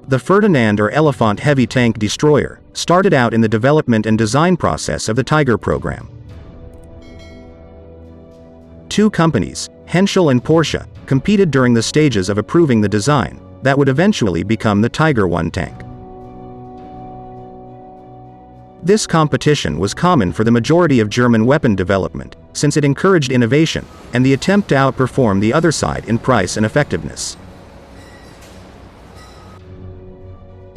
The Ferdinand or Elefant heavy tank destroyer started out in the development and design process of the Tiger program. Two companies, Henschel and Porsche, competed during the stages of approving the design that would eventually become the Tiger I tank. This competition was common for the majority of German weapon development, since it encouraged innovation and the attempt to outperform the other side in price and effectiveness.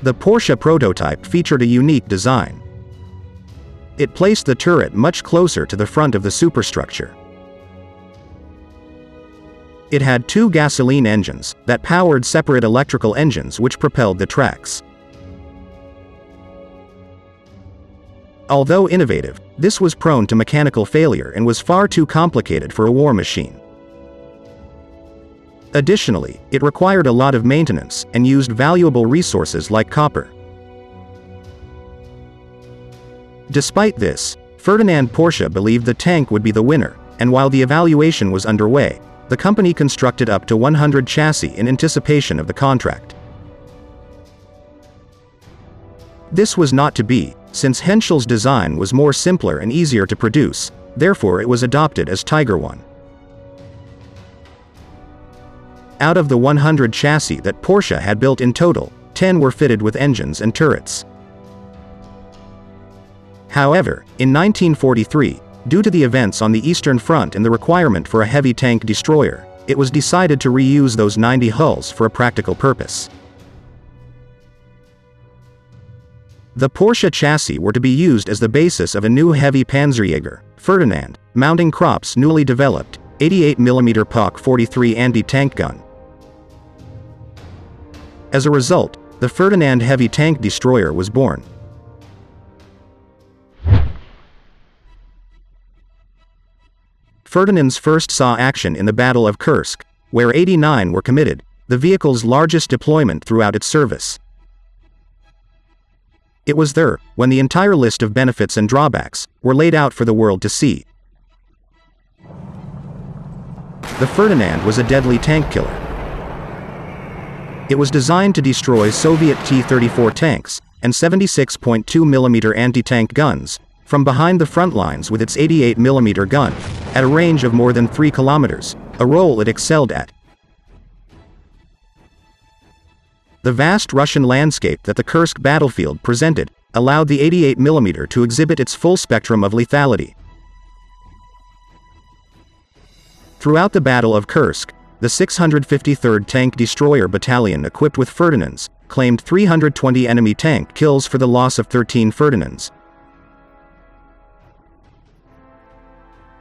The Porsche prototype featured a unique design. It placed the turret much closer to the front of the superstructure. It had two gasoline engines that powered separate electrical engines which propelled the tracks. Although innovative, this was prone to mechanical failure and was far too complicated for a war machine. Additionally, it required a lot of maintenance and used valuable resources like copper. Despite this, Ferdinand Porsche believed the tank would be the winner, and while the evaluation was underway, the company constructed up to 100 chassis in anticipation of the contract. This was not to be, since Henschel's design was more simpler and easier to produce, therefore it was adopted as Tiger I. Out of the 100 chassis that Porsche had built in total, 10 were fitted with engines and turrets. However, in 1943, due to the events on the Eastern Front and the requirement for a heavy tank destroyer, it was decided to reuse those 90 hulls for a practical purpose. The Porsche chassis were to be used as the basis of a new heavy Panzerjäger, Ferdinand, mounting Krupp's newly developed 88mm POC 43 anti-tank gun. As a result, the Ferdinand heavy tank destroyer was born. Ferdinand's first saw action in the Battle of Kursk, where 89 were committed, the vehicle's largest deployment throughout its service. It was there, when the entire list of benefits and drawbacks were laid out for the world to see. The Ferdinand was a deadly tank killer. It was designed to destroy Soviet T-34 tanks and 76.2mm anti-tank guns from behind the front lines with its 88mm gun, at a range of more than 3 kilometers, a role it excelled at. The vast Russian landscape that the Kursk battlefield presented allowed the 88mm to exhibit its full spectrum of lethality. Throughout the Battle of Kursk, the 653rd Tank Destroyer Battalion equipped with Ferdinands claimed 320 enemy tank kills for the loss of 13 Ferdinands.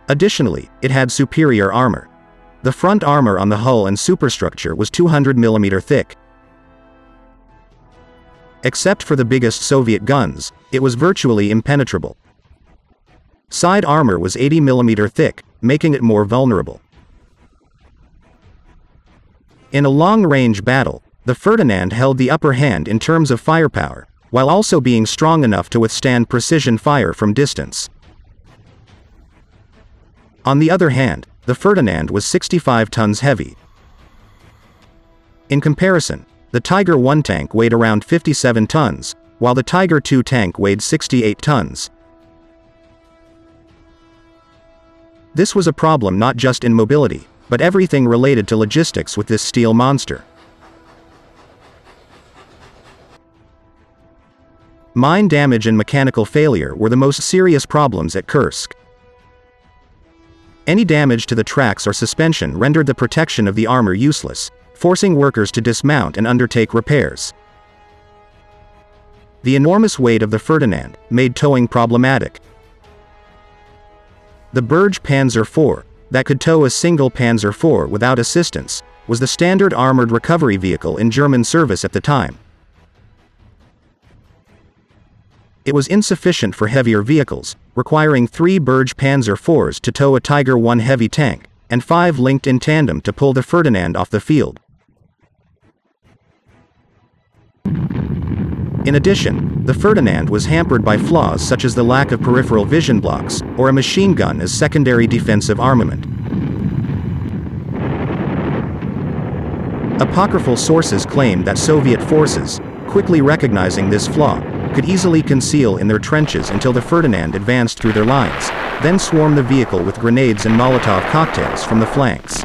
Additionally, it had superior armor. The front armor on the hull and superstructure was 200mm thick. Except for the biggest Soviet guns, it was virtually impenetrable. Side armor was 80mm thick, making it more vulnerable. In a long-range battle, the Ferdinand held the upper hand in terms of firepower, while also being strong enough to withstand precision fire from distance. On the other hand, the Ferdinand was 65 tons heavy. In comparison, the Tiger I tank weighed around 57 tons, while the Tiger II tank weighed 68 tons. This was a problem not just in mobility, but everything related to logistics with this steel monster. Mine damage and mechanical failure were the most serious problems at Kursk. Any damage to the tracks or suspension rendered the protection of the armor useless, forcing workers to dismount and undertake repairs. The enormous weight of the Ferdinand made towing problematic. The Berge Panzer IV, that could tow a single Panzer IV without assistance, was the standard armored recovery vehicle in German service at the time. It was insufficient for heavier vehicles, requiring 3 Berge Panzer IVs to tow a Tiger I heavy tank, and 5 linked in tandem to pull the Ferdinand off the field. In addition, the Ferdinand was hampered by flaws such as the lack of peripheral vision blocks, or a machine gun as secondary defensive armament. Apocryphal sources claim that Soviet forces quickly recognizing this flaw, could easily conceal in their trenches until the Ferdinand advanced through their lines, then swarm the vehicle with grenades and Molotov cocktails from the flanks.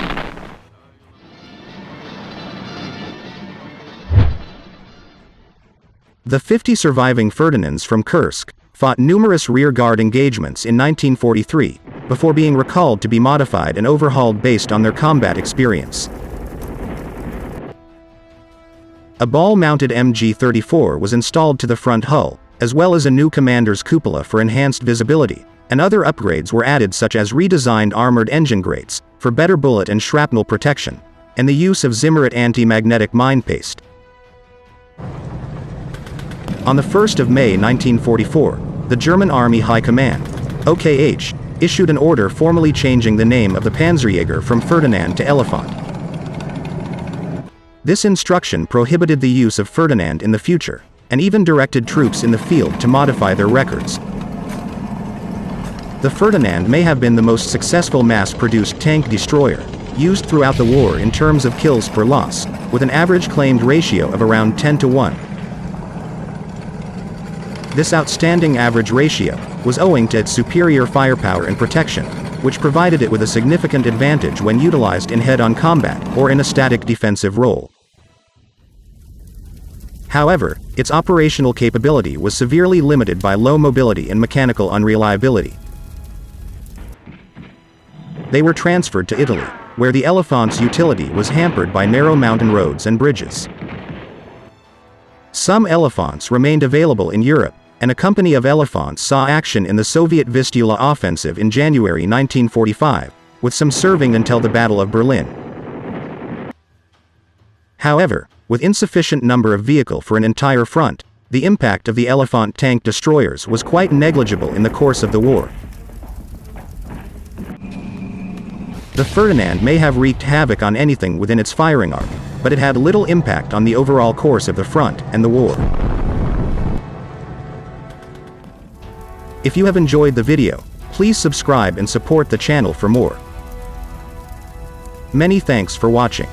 The 50 surviving Ferdinands from Kursk fought numerous rearguard engagements in 1943, before being recalled to be modified and overhauled based on their combat experience. A ball-mounted MG-34 was installed to the front hull, as well as a new commander's cupola for enhanced visibility, and other upgrades were added such as redesigned armored engine grates, for better bullet and shrapnel protection, and the use of Zimmerit anti-magnetic mine paste. On the 1st of May 1944, the German Army High Command, OKH, issued an order formally changing the name of the Panzerjäger from Ferdinand to Elefant. This instruction prohibited the use of Ferdinand in the future, and even directed troops in the field to modify their records. The Ferdinand may have been the most successful mass-produced tank destroyer, used throughout the war in terms of kills per loss, with an average claimed ratio of around 10-to-1. This outstanding average ratio was owing to its superior firepower and protection, which provided it with a significant advantage when utilized in head-on combat or in a static defensive role. However, its operational capability was severely limited by low mobility and mechanical unreliability. They were transferred to Italy, where the Elefant's utility was hampered by narrow mountain roads and bridges. Some Elefants remained available in Europe, and a company of Elefants saw action in the Soviet Vistula offensive in January 1945, with some serving until the Battle of Berlin. However, with insufficient number of vehicle for an entire front, the impact of the Elefant tank destroyers was quite negligible in the course of the war. The Ferdinand may have wreaked havoc on anything within its firing arc, but it had little impact on the overall course of the front and the war. If you have enjoyed the video, please subscribe and support the channel for more. Many thanks for watching.